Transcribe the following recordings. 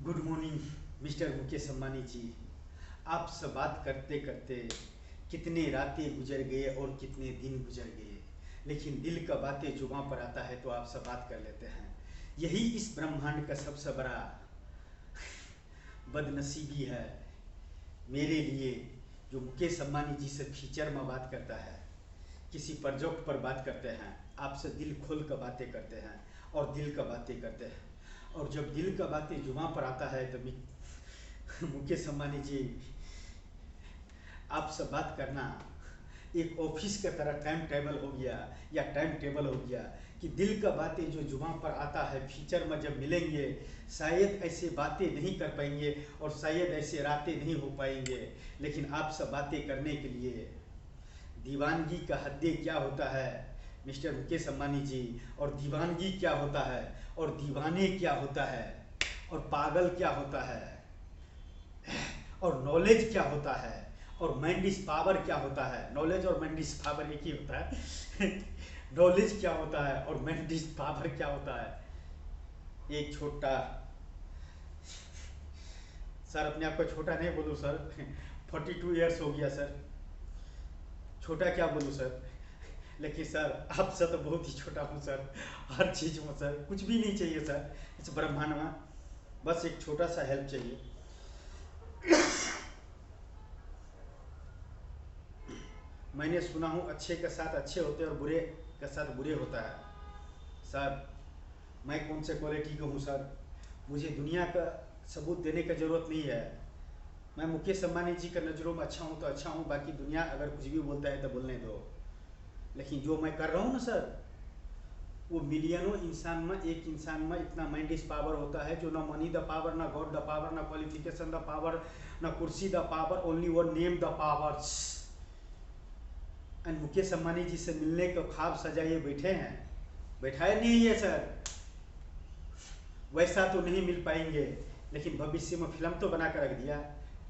Good morning mister Mukesh Ambani ji. आपसे बात करते करते कितने रातें गुजर गए और कितने दिन गुजर गए, लेकिन दिल का बातें जुबां पर आता है तो आपसे बात कर लेते हैं। यही इस ब्रह्मांड का सबसे बड़ा बदनसीबी है मेरे लिए, जो मुकेश अम्बानी जी से फीचर में बात करता है, किसी प्रोजेक्ट पर बात करते हैं, आपसे दिल खोल कर बातें करते हैं और दिल का बातें करते हैं। और जब दिल का बातें जुबां पर आता है तो मुकेश अम्बानी जी, आपसे बात करना एक ऑफिस की तरह टाइम टेबल हो गया या टाइम टेबल हो गया कि दिल का बातें जो जुबां पर आता है फ्यूचर में जब मिलेंगे शायद ऐसे बातें नहीं कर पाएंगे और शायद ऐसे रातें नहीं हो पाएंगे, लेकिन आपसे बातें करने के लिए दीवानगी का हद्दे क्या होता है मिस्टर मुकेश अम्बानी जी, और दीवानगी क्या होता है और दीवाने क्या होता है और पागल क्या होता है और नॉलेज क्या होता है और माइंड इज पावर क्या होता है। नॉलेज और माइंड इज पावर एक ही होता है नॉलेज क्या होता है और माइंड इज पावर क्या होता है। एक छोटा, सर अपने आप को छोटा नहीं बोलूँ सर 42 ईयर्स हो गया सर, छोटा क्या बोलूँ सर, लेकिन सर आपसे तो बहुत ही छोटा हूँ सर, हर चीज़ में सर। कुछ भी नहीं चाहिए सर इस ब्रह्मांड में, बस एक छोटा सा हेल्प चाहिए। मैंने सुना हूँ अच्छे के साथ अच्छे होते हैं और बुरे के साथ बुरे होता है। सर मैं कौन से क्वालिटी का हूँ सर, मुझे दुनिया का सबूत देने की ज़रूरत नहीं है। मैं मुकेश अम्बानी जी का नज़रों में अच्छा हूँ तो अच्छा हूँ, बाकी दुनिया अगर कुछ भी बोलता है तो बोलने दो। लेकिन जो मैं कर रहा हूँ ना सर, वो मिलियनों इंसान में एक इंसान में इतना माइंड इज पावर होता है जो ना मनी द पावर, ना गॉड द पावर, ना क्वालिफिकेशन द पावर, ना कुर्सी the power, only one name the powers. And Mukesh Ambani ji से मिलने का ख्वाब सजाए बैठे हैं, बैठाए नहीं है सर, वैसा तो नहीं मिल पाएंगे, लेकिन भविष्य में फिल्म तो बना कर रख दिया।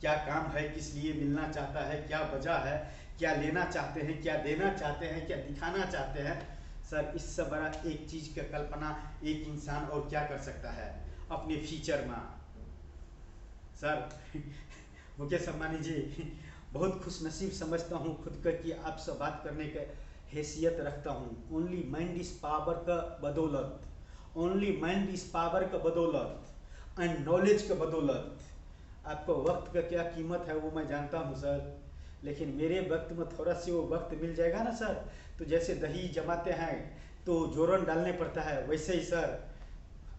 क्या काम है, किस लिए मिलना चाहता है, क्या वजह है, क्या लेना चाहते हैं, क्या देना चाहते हैं, क्या दिखाना चाहते हैं। सर इससे बड़ा एक चीज़ का कल्पना एक इंसान और क्या कर सकता है अपने फ्यूचर में। सर मुकेश अम्बानी जी, बहुत खुश नसीब समझता हूँ खुद का कि आपसे बात करने का हैसियत रखता हूँ। ओनली माइंड इस पावर का बदौलत, ओनली माइंड इस पावर का बदौलत एंड नॉलेज का बदौलत। आपको वक्त का क्या कीमत है वो मैं जानता हूँ सर, लेकिन मेरे वक्त में थोड़ा सी वो वक्त मिल जाएगा ना सर, तो जैसे दही जमाते हैं तो जोरन डालने पड़ता है, वैसे ही सर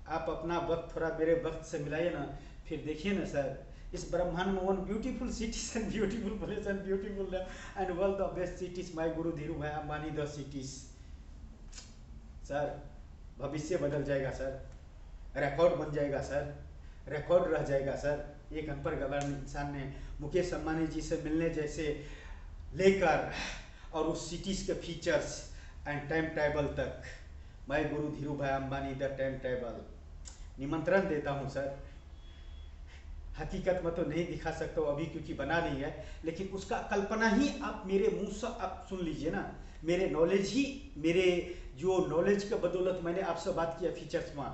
आप अपना वक्त थोड़ा मेरे वक्त से मिलाइए ना, फिर देखिए ना सर, इस ब्रह्मांड में one beautiful cities and beautiful place and beautiful and world the best cities my guru Dhiru भाई अंबानी द सिटीज। सर भविष्य बदल जाएगा सर, रिकॉर्ड बन जाएगा सर, रिकॉर्ड रह जाएगा सर। एक अनपढ़ गवार इंसान ने मुकेश अम्बानी जी से मिलने जैसे लेकर और उस सिटीज के फीचर्स एंड टाइम टेबल तक, मैं गुरु धीरू भाई अंबानी द टाइम टेबल निमंत्रण देता हूँ सर। हकीकत में तो नहीं दिखा सकता हूँ अभी क्योंकि बना नहीं है, लेकिन उसका कल्पना ही आप मेरे मुंह से आप सुन लीजिए ना। मेरे नॉलेज ही, मेरे जो नॉलेज के बदौलत मैंने आपसे बात किया फीचर्स में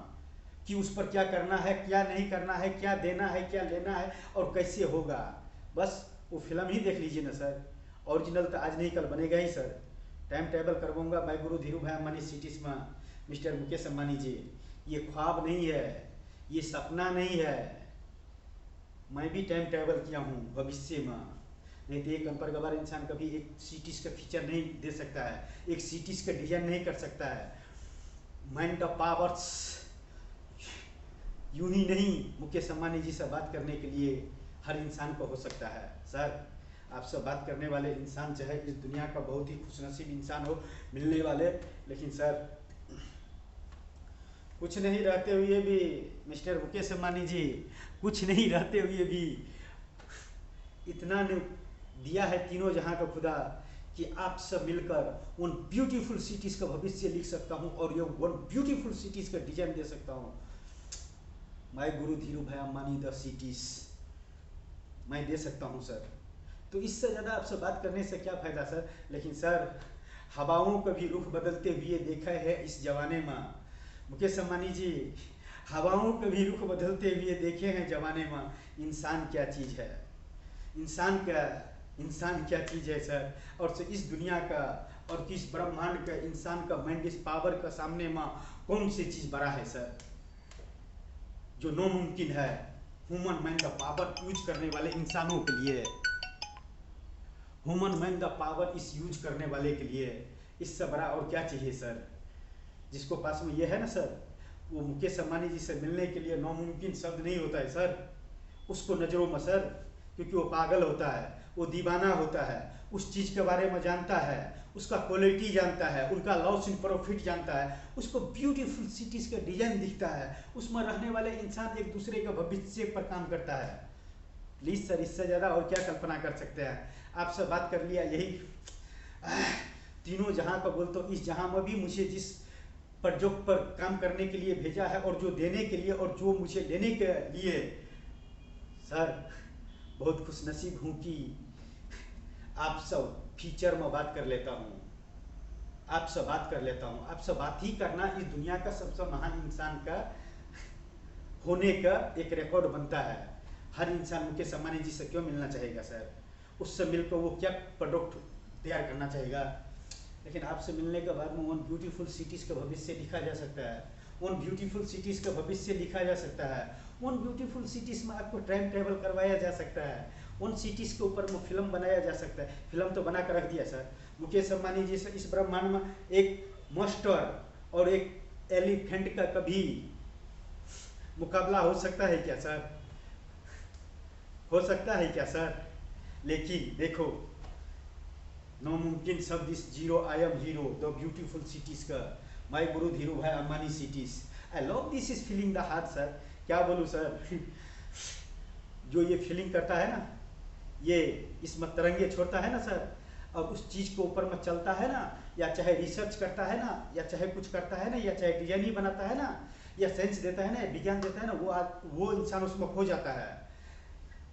कि उस पर क्या करना है, क्या नहीं करना है, क्या देना है, क्या लेना है और कैसे होगा। बस वो फिल्म ही देख लीजिए ना सर, ओरिजिनल तो आज नहीं कल बनेगा ही सर। टाइम टेबल करवाऊंगा मैं गुरु धीरू भाई अंबानी सिटीज में मिस्टर मुकेश अम्बानी जी। ये ख्वाब नहीं है, ये सपना नहीं है, मैं भी टाइम ट्रैवल किया हूँ भविष्य में। नहीं तो एक अनपढ़ गवार इंसान कभी एक सिटीज का फीचर नहीं दे सकता है, एक सिटीज का डिजाइन नहीं कर सकता है। माइंड ऑफ पावर्स यूं ही नहीं मुकेश अम्बानी जी से बात करने के लिए हर इंसान को हो सकता है। सर आपसे बात करने वाले इंसान चाहे इस दुनिया का बहुत ही खुशनसीब इंसान हो मिलने वाले, लेकिन सर कुछ नहीं रहते हुए भी मिस्टर मुकेश अम्बानी जी, कुछ नहीं रहते हुए भी इतना ने दिया है तीनों जहां का खुदा कि आपसे मिलकर उन ब्यूटीफुल सिटीज का भविष्य लिख सकता हूं और ये वन ब्यूटीफुल सिटीज का डिजाइन दे सकता हूं। माय गुरु धीरू भाई अंबानी द सिटीज मैं दे सकता हूं सर। तो इससे ज़्यादा आपसे बात करने से क्या फ़ायदा सर। लेकिन सर हवाओं का भी रुख बदलते हुए देखा है इस जमाने में मुकेश अम्बानी जी, हवाओं के भी रुख बदलते हुए देखे हैं जमाने में। इंसान क्या चीज़ है, इंसान क्या चीज़ है सर। और से इस दुनिया का और किस ब्रह्मांड का इंसान का माइंड इस पावर का सामने में कौन सी चीज़ बड़ा है सर, जो नामुमकिन है। Human mind the power use करने वाले इंसानों के लिए, ह्यूमन माइंड द पावर इस यूज करने वाले के लिए इससे बड़ा और क्या चाहिए सर। जिसको पास में ये है ना सर, वो मुकेश अंबानी जी से मिलने के लिए नामुमकिन शब्द नहीं होता है सर उसको नज़रों में सर, क्योंकि वो पागल होता है, वो दीवाना होता है, उस चीज़ के बारे में जानता है, उसका क्वालिटी जानता है, उनका लॉस इन प्रॉफिट जानता है, उसको ब्यूटीफुल सिटीज़ का डिजाइन दिखता है, उसमें रहने वाले इंसान एक दूसरे के भविष्य पर काम करता है। प्लीज़ सर, इससे ज़्यादा और क्या कल्पना कर सकते हैं। आपसे बात कर लिया, यही तीनों जहां का बोलते, इस जहां में भी मुझे जिस प्रोजेक्ट पर काम करने के लिए भेजा है और जो देने के लिए और जो मुझे लेने के लिए सर, बहुत खुशनसीब हूँ कि आप सब फ्यूचर में बात कर लेता हूँ, आपसे बात कर लेता हूँ। आपसे बात ही करना इस दुनिया का सबसे महान इंसान का होने का एक रिकॉर्ड बनता है। हर इंसान मुकेश अंबानी जी से क्यों मिलना चाहेगा सर, उससे मिलकर वो क्या प्रोडक्ट तैयार करना चाहेगा। लेकिन आपसे मिलने के बाद में उन ब्यूटीफुल सिटीज़ का भविष्य लिखा जा सकता है, उन ब्यूटीफुल सिटीज़ का भविष्य लिखा जा सकता है, उन ब्यूटीफुल सिटीज़ में आपको टाइम ट्रेवल करवाया जा सकता है, उन सिटीज़ के ऊपर में फिल्म बनाया जा सकता है। फिल्म तो बना कर रख दिया सर। मुकेश अंबानी जी से इस ब्रह्मांड में एक मॉन्स्टर और एक एलिफेंट का कभी मुकाबला हो सकता है क्या सर, हो सकता है क्या सर। लेकिन देखो, नामुमकिन शब्द इस zero, I am hero, the beautiful cities का, माय गुरु धीरू भाई Ambani cities. I love this is feeling the heart sir. क्या बोलूँ सर जो ये फीलिंग करता है ना, ये इसमें तरंगे छोड़ता है ना सर, और उस चीज़ के ऊपर में चलता है ना, या चाहे रिसर्च करता है ना, या चाहे कुछ करता है ना, या चाहे डिजाइन ही बनाता है ना, या साइंस देता है ना, या विज्ञान देता है ना, वो इंसान उसमें खो जाता है।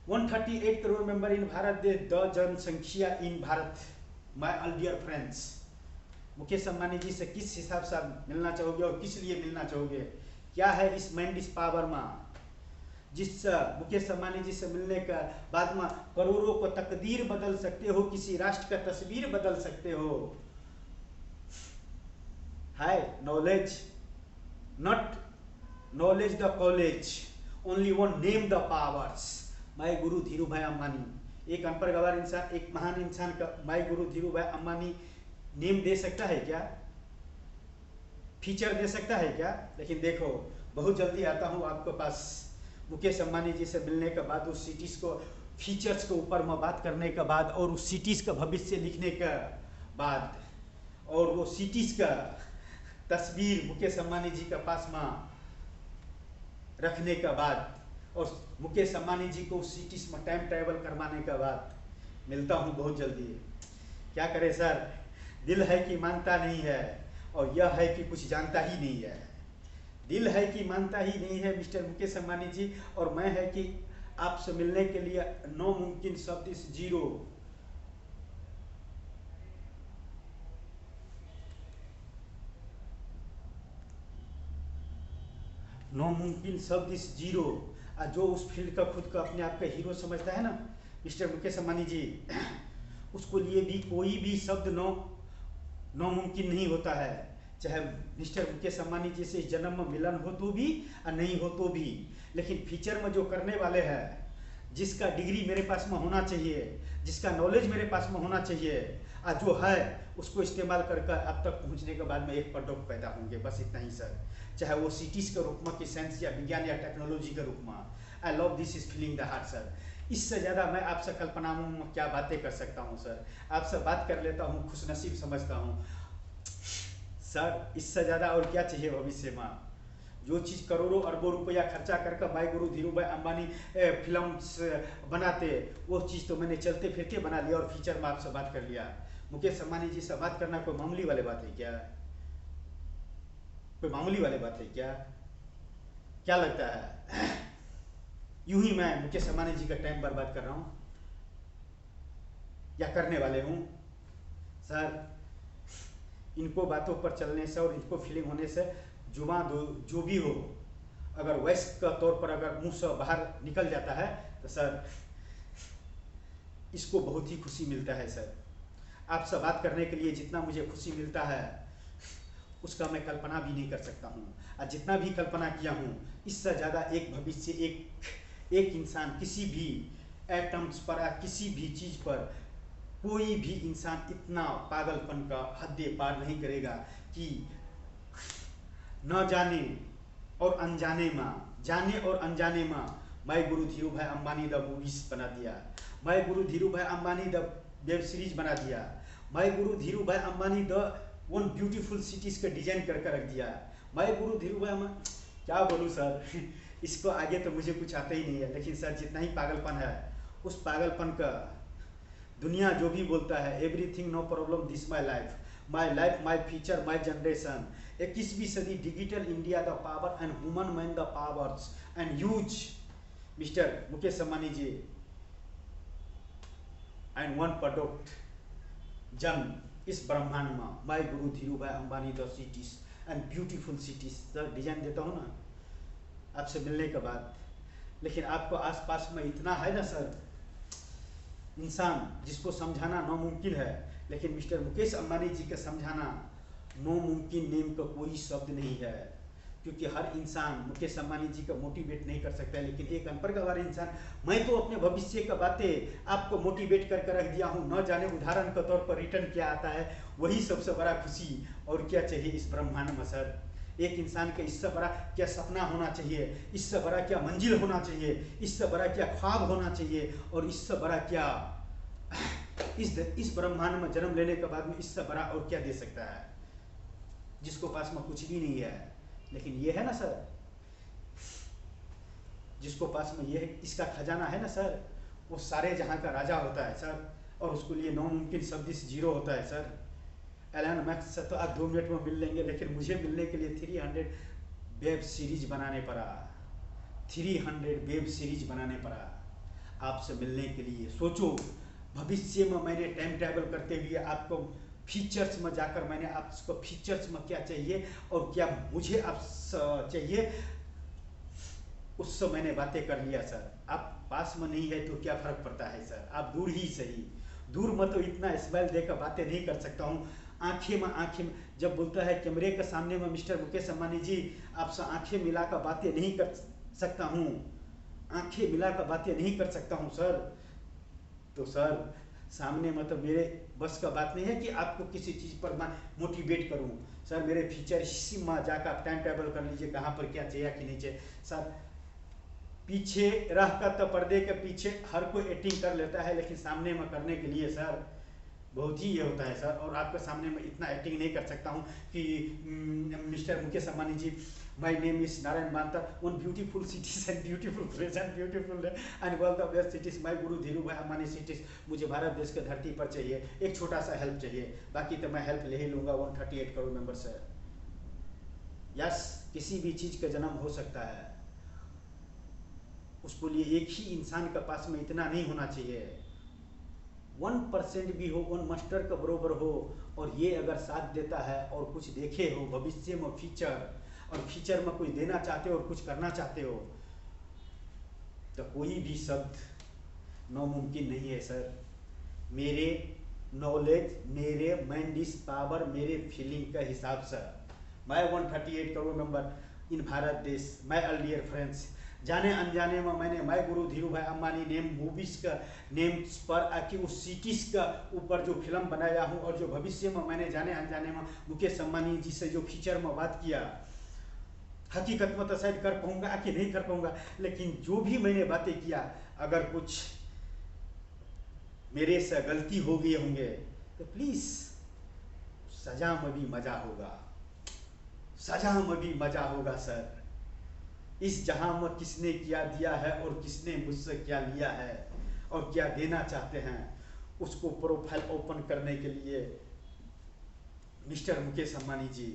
138 करोड़ मेंबर इन भारत देश, द जनसंख्या in Bharat. My all dear friends, Mukesh Ambani ji से किस हिसाब से आप मिलना चाहोगे और किस लिए मिलना चाहोगे। क्या है इस माइंड इस पावर में, जिस मुकेश अंबानी जी से मिलने का बाद में करोड़ों को तकदीर बदल सकते हो, किसी राष्ट्र का तस्वीर बदल सकते हो। High knowledge, not knowledge the college, only one name the powers. My guru Dhiru भाई अंबानी, एक अनपढ़ गवार इंसान एक महान इंसान का माय गुरु धीरू भाई अंबानी नेम दे सकता है क्या, फीचर दे सकता है क्या। लेकिन देखो, बहुत जल्दी आता हूँ आपके पास मुकेश अंबानी जी से मिलने के बाद, उस सिटीज़ को फीचर्स के ऊपर में बात करने के बाद, और उस सिटीज़ का भविष्य लिखने के बाद, और वो सिटीज़ का तस्वीर मुकेश अंबानी जी के पास में रखने के बाद, और मुकेश अंबानी जी को उस सिटीज़ में टाइम ट्रैवल करवाने के बाद मिलता हूँ बहुत जल्दी। क्या करे सर, दिल है कि मानता नहीं है, और यह है कि कुछ जानता ही नहीं है। दिल है कि मानता ही नहीं है मिस्टर मुकेश अंबानी जी, और मैं है कि आपसे मिलने के लिए नामुमकिन शब्द इस जीरो। नामुमकिन शब्द इस जीरो, जो उस फील्ड का खुद का अपने आप का हीरो समझता है ना मिस्टर मुकेश अंबानी जी, उसको लिए भी कोई भी शब्द नामुमकिन नहीं होता है। चाहे मिस्टर मुकेश अंबानी जी से इस जन्म में मिलन हो तो भी और नहीं हो तो भी, लेकिन फ्यूचर में जो करने वाले हैं, जिसका डिग्री मेरे पास में होना चाहिए, जिसका नॉलेज मेरे पास में होना चाहिए, और जो है उसको इस्तेमाल करके अब तक पहुंचने के बाद में एक प्रोडक्ट पैदा होंगे, बस इतना ही सर। चाहे वो सिटीज़ के रूप में, कि साइंस या विज्ञान या टेक्नोलॉजी के रूप में। आई love this is feeling the heart sir. इससे ज़्यादा मैं आपसे कल्पनाओं में क्या बातें कर सकता हूँ सर। आपसे बात कर लेता हूँ, खुशनसीब समझता हूँ सर। इससे ज़्यादा और क्या चाहिए भविष्य में। जो चीज़ करोड़ों अरबों रुपया खर्चा करके माय गुरु धीरू भाई अंबानी फिल्म्स बनाते, वो चीज़ तो मैंने चलते फिरते बना लिया, और फ्यूचर में आपसे बात कर लिया। मुकेश अंबानी जी से बात करना कोई मामूली वाली बात है क्या, कोई मामूली वाली बात है क्या, क्या लगता है यूं ही मैं मुकेश अंबानी जी का टाइम बर्बाद कर रहा हूं या करने वाले हूं सर। इनको बातों पर चलने से और इनको फीलिंग होने से जुबान जो भी हो, अगर वयस्क का तौर पर अगर मुंह से बाहर निकल जाता है तो सर इसको बहुत ही खुशी मिलता है सर। आपसे बात करने के लिए जितना मुझे खुशी मिलता है उसका मैं कल्पना भी नहीं कर सकता हूँ। और जितना भी कल्पना किया हूँ इससे ज़्यादा एक भविष्य एक इंसान किसी भी एटम्स पर या किसी भी चीज़ पर कोई भी इंसान इतना पागलपन का हद पार नहीं करेगा कि न जाने और अनजाने में, जाने और अनजाने में मैं गुरु धीरू भाई अंबानी द मूवीज बना दिया, मैं गुरु धीरू भाई अंबानी द वेब सीरीज बना दिया, मैं गुरु धीरू भाई Ambani the one beautiful cities का डिजाइन करके रख दिया, मैं गुरु धीरू भाई क्या बोलूँ सर इसको आगे तो मुझे कुछ आता ही नहीं है। लेकिन सर जितना ही पागलपन है उस पागलपन का दुनिया जो भी बोलता है everything no problem this my life my future my generation 21वीं सदी digital India the power and woman man the powers and use mister Mukesh Ambani ji and one product जन इस ब्रह्मांड में माई गुरु धीरू भाई Ambani the cities and beautiful cities the design देता हूँ ना आपसे मिलने के बाद। लेकिन आपको आसपास में इतना है ना सर इंसान जिसको समझाना नामुमकिन है, लेकिन मिस्टर मुकेश अंबानी जी का समझाना नामुमकिन नेम का कोई शब्द नहीं है, क्योंकि हर इंसान मुकेश अंबानी जी को मोटिवेट नहीं कर सकता है। लेकिन एक अनपढ़ गवार इंसान, मैं तो अपने भविष्य का बातें आपको मोटिवेट करके रख दिया हूँ, न जाने उदाहरण के तौर पर रिटर्न क्या आता है, वही सबसे बड़ा खुशी और क्या चाहिए इस ब्रह्मांड में सर। एक इंसान का इससे बड़ा क्या सपना होना चाहिए, इससे बड़ा क्या मंजिल होना चाहिए, इससे बड़ा क्या ख्वाब होना चाहिए, और इससे बड़ा क्या इस ब्रह्मांड में जन्म लेने के बाद में इससे बड़ा और क्या दे सकता है जिसको पास में कुछ भी नहीं है। लेकिन ये है ना सर, जिसको पास में ये इसका खजाना है ना सर, वो सारे जहां का राजा होता है सर, और उसके लिए नामुमकिन शब्द जीरो होता है सर। एलन मैक्स से तो आज 2 मिनट में मिल लेंगे, लेकिन मुझे मिलने के लिए 300 वेब सीरीज बनाने पड़ा, 300 वेब सीरीज बनाने पड़ा आपसे मिलने के लिए। सोचो भविष्य में मैंने टाइम ट्रैवल करते हुए आपको फीचर्स में जाकर मैंने आपको फीचर्स में क्या चाहिए और क्या मुझे आप चाहिए उससे मैंने बातें कर लिया सर। आप पास में नहीं है तो क्या फर्क पड़ता है सर, आप दूर ही सही, दूर में तो इतना स्माइल देकर बातें नहीं कर सकता हूँ। आंखें में जब बोलता है कैमरे के सामने में मिस्टर मुकेश अंबानी जी आपसे आंखें मिलाकर बातें नहीं कर सकता हूँ, आंखें मिलाकर बातें नहीं कर सकता हूँ सर, तो सर सामने मतलब मेरे बस का बात नहीं है कि आपको किसी चीज़ पर मैं मोटिवेट करूं सर। मेरे फीचर इसी में जाकर आप टाइम टेबल कर लीजिए कहाँ पर क्या चाहिए कि नहीं चाहिए सर। पीछे रह कर तो पर्दे के पीछे हर कोई एक्टिंग कर लेता है, लेकिन सामने में करने के लिए सर बहुत ही ये होता है सर। और आपके सामने में इतना एक्टिंग नहीं कर सकता हूँ कि mister Mukesh Ambani ji my name is Narayan Mantar, one beautiful cities and beautiful place and beautiful and one the best cities my guru Dhiru भाई अंबानी सिटीज। मुझे भारत देश के धरती पर चाहिए एक छोटा सा हेल्प चाहिए, बाकी तो मैं हेल्प ले ही लूँगा 138 करोड़ मेंबर से। यस, किसी भी चीज़ का जन्म हो सकता है, उसको लिए एक ही इंसान के पास में इतना नहीं होना चाहिए, 1% भी हो 1 मास्टर का बरोबर हो, और ये अगर साथ देता है और कुछ देखे हो भविष्य में फ्यूचर, और फ्यूचर में कोई देना चाहते हो और कुछ करना चाहते हो, तो कोई भी शब्द नामुमकिन नहीं है सर। मेरे नॉलेज, मेरे माइंड पावर, मेरे फीलिंग का हिसाब से मैं 138 करोड़ मेंबर इन भारत देश, माय ऑल डियर फ्रेंड्स, जाने अनजाने में मैंने माय गुरु धीरू भाई अंबानी नेम मूवीज का नेम्स पर आके उस सिटीज का ऊपर जो फिल्म बनाया हूँ, और जो भविष्य में मैंने जाने अनजाने में मुकेश अंबानी जी से जो फीचर में बात किया, हकीकत में तो शायद कर पाऊंगा कि नहीं कर पाऊंगा, लेकिन जो भी मैंने बातें किया अगर कुछ मेरे से गलती हो गई होंगे तो प्लीज सजा में भी मजा होगा, सजा में भी मजा होगा सर। इस जहां में किसने क्या दिया है और किसने मुझसे क्या लिया है और क्या देना चाहते हैं, उसको प्रोफाइल ओपन करने के लिए mister Mukesh Ambani ji,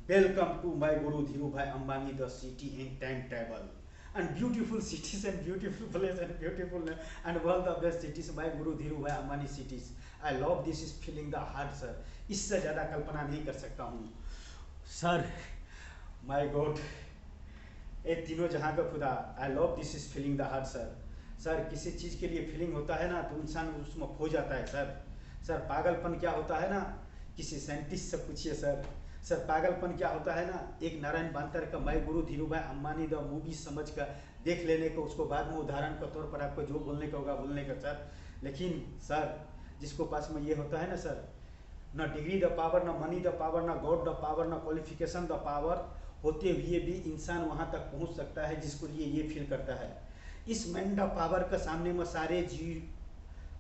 welcome to my guru Dhiru भाई Ambani the city in time travel and beautiful cities and beautiful place and beautiful and one the best cities my guru Dhiru भाई Ambani cities. I love this is feeling the heart sir. इससे ज़्यादा कल्पना नहीं कर सकता हूँ sir. My God, ए तीनों जहाँ का खुदा, आई love this is feeling the heart sir. Sir किसी चीज़ के लिए फीलिंग होता है ना तो इंसान उसमें खो जाता है सर। सर पागलपन क्या होता है ना, किसी साइंटिस्ट से पूछिए सर। सर पागलपन क्या होता है ना, एक नारायण बांतर का मैं गुरु धीरूभाई अंबानी द मूवी समझ कर देख लेने को, उसको बाद में उदाहरण के तौर पर आपको जो बोलने का होगा बोलने का सर। लेकिन सर जिसको पास में ये होता है ना सर, न डिग्री द पावर, न मनी द पावर, न गॉड द पावर, न क्वालिफिकेशन द पावर होते हुए भी इंसान वहाँ तक पहुँच सकता है जिसको लिए ये फील करता है। इस माइंड द पावर का सामने में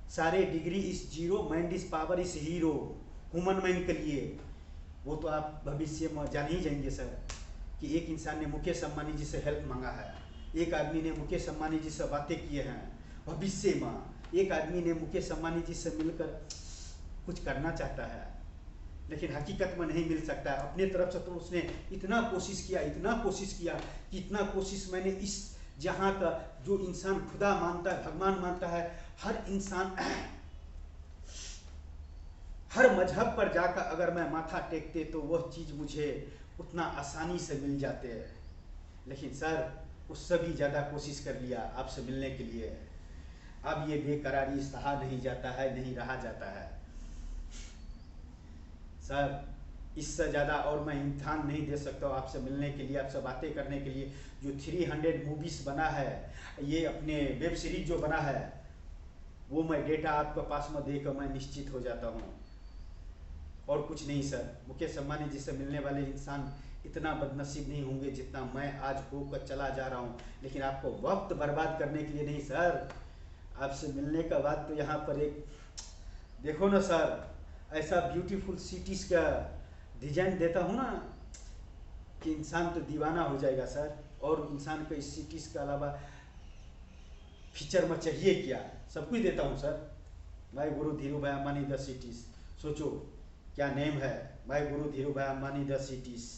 सारे डिग्री इस जीरो, माइंड इस पावर इस हीरो। ह्यूमन माइंड के लिए वो तो आप भविष्य में जान ही जाएंगे सर कि एक इंसान ने मुकेश अंबानी जी से हेल्प मांगा है, एक आदमी ने मुकेश अंबानी जी से बातें किए हैं भविष्य में, एक आदमी ने मुकेश अंबानी जी से मिलकर कुछ करना चाहता है लेकिन हकीकत में नहीं मिल सकता है। अपने तरफ से तो उसने इतना कोशिश किया कि इतना कोशिश मैंने इस जहाँ का जो इंसान खुदा मानता है, भगवान मानता है, हर इंसान हर मजहब पर जाकर अगर मैं माथा टेकते तो वह चीज़ मुझे उतना आसानी से मिल जाते हैं। लेकिन सर उससे भी ज़्यादा कोशिश कर लिया आपसे मिलने के लिए, अब ये बेकरारी सहा नहीं जाता है, नहीं रहा जाता है सर। इससे ज़्यादा और मैं इम्तिहान नहीं दे सकता हूँ आपसे मिलने के लिए, आपसे बातें करने के लिए। जो 300 मूवीज़ बना है, ये अपने वेब सीरीज जो बना है, वो मैं डेटा आपके पास में देकर मैं निश्चित हो जाता हूँ और कुछ नहीं सर। मुकेश अंबानी जी से मिलने वाले इंसान इतना बदनसीब नहीं होंगे जितना मैं आज होकर चला जा रहा हूँ। लेकिन आपको वक्त बर्बाद करने के लिए नहीं सर, आपसे मिलने का बाद तो यहाँ पर एक देखो ना सर, ऐसा ब्यूटीफुल सिटीज़ का डिजाइन देता हूँ ना कि इंसान तो दीवाना हो जाएगा सर। और इंसान को इस सिटीज़ के अलावा फीचर में चाहिए क्या, सब कुछ देता हूँ sir. My guru Dhirubhai Ambani the cities, सोचो क्या नेम है, my guru Dhirubhai Ambani the cities.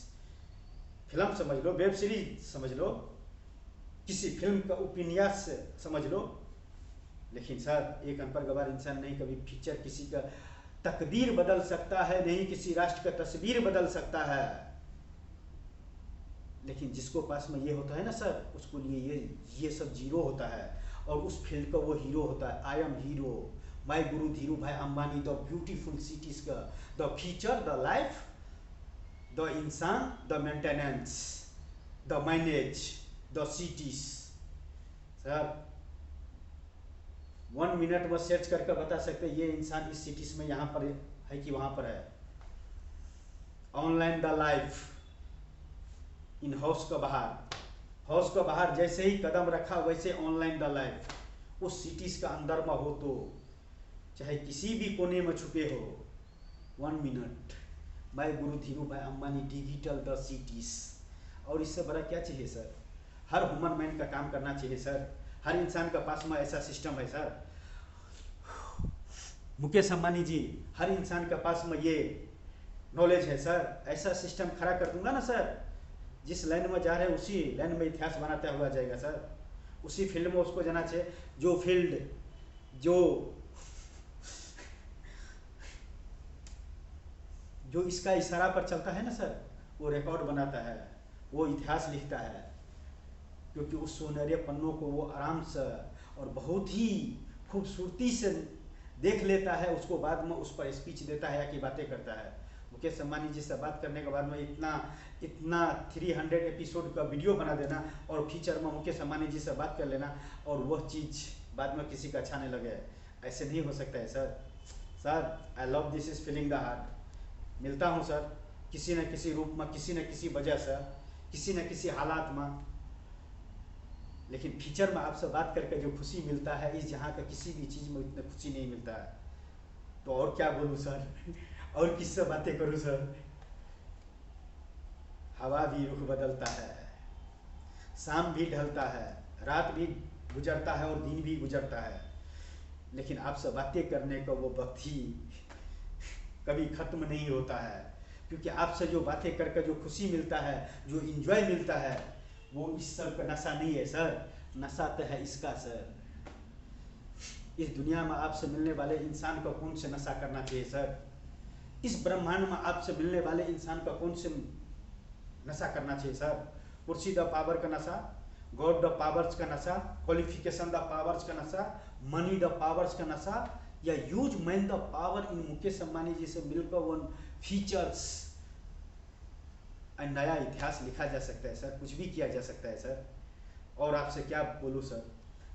Film समझ लो, वेब सीरीज समझ लो, किसी फिल्म का उपन्यास समझ लो। लेकिन सर एक अनपढ़ गवार इंसान नहीं कभी फीचर किसी का तकदीर बदल सकता है, नहीं किसी राष्ट्र का तस्वीर बदल सकता है। लेकिन जिसको पास में ये होता है ना सर, उसको लिए ये सब जीरो होता है और उस फील्ड का वो हीरो होता है। I am hero, my guru Dhirubhai Ambani the beautiful cities का, the feature, the life, the इंसान, the maintenance, the manage, the cities. Sir 1 minute में सर्च करके बता सकते ये इंसान इस सिटीज में यहाँ पर है कि वहाँ पर है। Online the life, in house का बाहर जैसे ही कदम रखा वैसे ऑनलाइन द लाइफ। उस सिटीज का अंदर में हो तो चाहे किसी भी कोने में छुपे हो, 1 minute, my guru Dhirubhai Ambani digital the cities. और इससे बड़ा क्या चाहिए सर। हर ह्यूमन माइंड का काम करना चाहिए सर, हर इंसान का पास में ऐसा सिस्टम है सर। मुकेश अंबानी जी, हर इंसान के पास में ये नॉलेज है सर। ऐसा सिस्टम खड़ा कर दूंगा ना सर, जिस लाइन में जा रहे हैं उसी लाइन में इतिहास बनाता हुआ जाएगा सर। उसी फील्ड में उसको जाना चाहिए, जो फील्ड जो इसका इशारा पर चलता है ना सर, वो रिकॉर्ड बनाता है, वो इतिहास लिखता है। क्योंकि उस सुनहरे पन्नों को वो आराम से और बहुत ही खूबसूरती से देख लेता है, उसको बाद में उस पर स्पीच देता है या कि बातें करता है। मुकेश अंबानी जी से बात करने के बाद में इतना 300 एपिसोड का वीडियो बना देना और फीचर में मुकेश अंबानी जी से बात कर लेना और वह चीज़ बाद में किसी का अच्छा नहीं लगे, ऐसे नहीं हो सकता है sir. Sir I love this is feeling the heart. मिलता हूँ सर किसी न किसी रूप में, किसी न किसी वजह से, किसी न किसी हालात में। लेकिन फीचर में आपसे बात करके जो खुशी मिलता है, इस जहाँ का किसी भी चीज़ में इतना खुशी नहीं मिलता है। तो और क्या बोलूँ सर और किससे बातें करूँ सर। हवा भी रुख बदलता है, शाम भी ढलता है, रात भी गुजरता है और दिन भी गुजरता है, लेकिन आपसे बातें करने का वो वक्त ही कभी खत्म नहीं होता है। क्योंकि आपसे जो बातें करके जो खुशी मिलता है, जो इंजॉय मिलता है, वो इस सब का नशा नहीं है सर, नशा तो है इसका सर। इस दुनिया में आपसे मिलने वाले इंसान को कौन से नशा करना चाहिए सर। इस ब्रह्मांड में आपसे मिलने वाले इंसान का कौन से नशा करना चाहिए सर। कुर्सी द पावर का नशा, गॉड द पावर्स का नशा, क्वालिफिकेशन द पावर्स का नशा, मनी द पावर्स का नशा, या use man the power in Mukesh Ambani ji से मिलकर वन फीचर्स, नया इतिहास लिखा जा सकता है सर, कुछ भी किया जा सकता है सर। और आपसे क्या बोलूँ सर,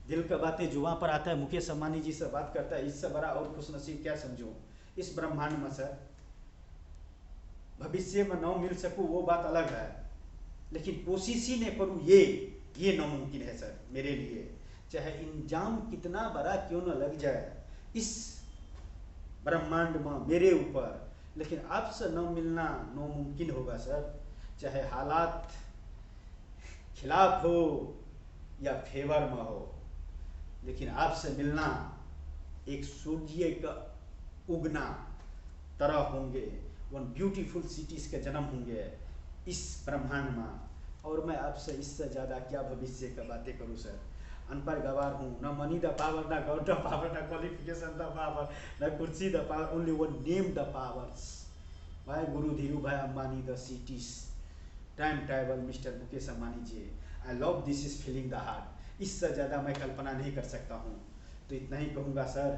दिल का बातें जुबां पर आता है, मुकेश अंबानी जी से बात करता है, इससे बड़ा और खुशनसीब क्या समझूं इस ब्रह्मांड में सर। भविष्य में न मिल सकूं वो बात अलग है, लेकिन कोशिश ही नहीं करूं ये नामुमकिन है सर मेरे लिए। चाहे इंजाम कितना बड़ा क्यों न लग जाए इस ब्रह्मांड में मेरे ऊपर, लेकिन आपसे न मिलना नामुमकिन होगा सर। चाहे हालात खिलाफ हो या फेवर में हो, लेकिन आपसे मिलना एक सूर्य का उगना तरह होंगे, वन ब्यूटीफुल सिटीज के जन्म होंगे इस ब्रह्मांड में। और मैं आपसे इससे ज़्यादा क्या भविष्य का बातें करूं सर। अनपढ़ गवार हूँ, न मनी द पावर, न गॉड द पावर, न क्वालिफिकेशन द पावर, न kursi the power, only one name the powers. भाई गुरु धीरू भाई Ambani the cities, time travel mister Mukesh Ambani ji, I love this is feeling the heart. इससे ज़्यादा मैं कल्पना नहीं कर सकता हूँ, तो इतना ही कहूँगा सर।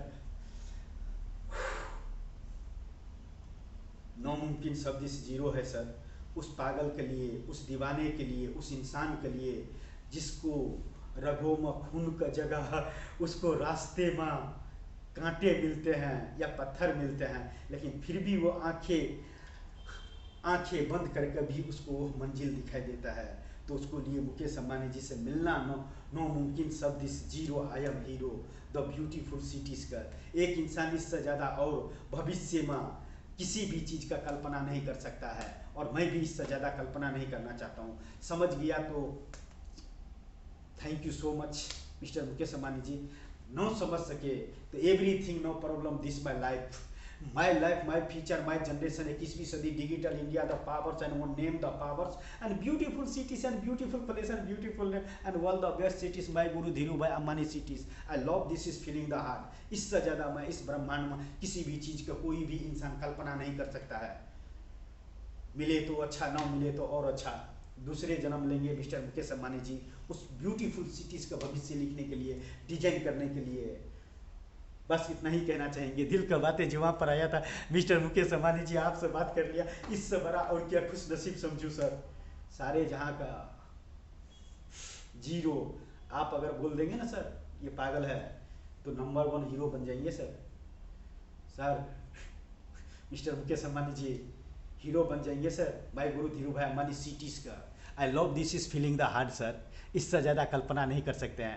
नामुमकिन शब्द इस जीरो है सर, उस पागल के लिए, उस दीवाने के लिए, उस इंसान के लिए जिसको रगों में खून का जगह, उसको रास्ते में कांटे मिलते हैं या पत्थर मिलते हैं, लेकिन फिर भी वो आंखें बंद करके भी उसको वो मंजिल दिखाई देता है। तो उसको लिए मुकेश अंबानी जी से मिलना नामुमकिन शब्द इस zero, I am hero the beautiful cities का। एक इंसान इससे ज़्यादा और भविष्य में किसी भी चीज़ का कल्पना नहीं कर सकता है, और मैं भी इससे ज़्यादा कल्पना नहीं करना चाहता हूँ। समझ गया तो thank you so much mister Mukesh Ambani ji. No समझ सके तो everything no problem, this my life, my future, my generation, 21वीं सदी, digital India, the powers and one name the powers and beautiful cities and beautiful place and beautiful name and world the best cities, my guru Dhiru भाई Ambani cities. I love this is feeling the heart. इससे ज़्यादा मैं इस ब्रह्मांड में किसी भी चीज़ का कोई भी इंसान कल्पना नहीं कर सकता है। मिले तो अच्छा, ना मिले तो और अच्छा, दूसरे जन्म लेंगे मिस्टर मुकेश अंबानी जी उस ब्यूटीफुल सिटीज़ का भविष्य लिखने के लिए, डिजाइन करने के लिए। बस इतना ही कहना चाहेंगे। दिल का बातें जुबां पर आया था मिस्टर मुकेश अंबानी जी, आपसे बात कर लिया, इससे बड़ा और क्या खुश नसीब समझूं सर। सारे जहां का जीरो आप अगर बोल देंगे ना सर ये पागल है, तो नंबर 1 हीरो बन जाएंगे sir. Sir mister Mukesh Ambani ji hero बन जाएंगे सर, भाई गुरु धीरू भाई अंबानी सिटीज का। आई love this is feeling the heart sir. इससे ज़्यादा कल्पना नहीं कर सकते हैं।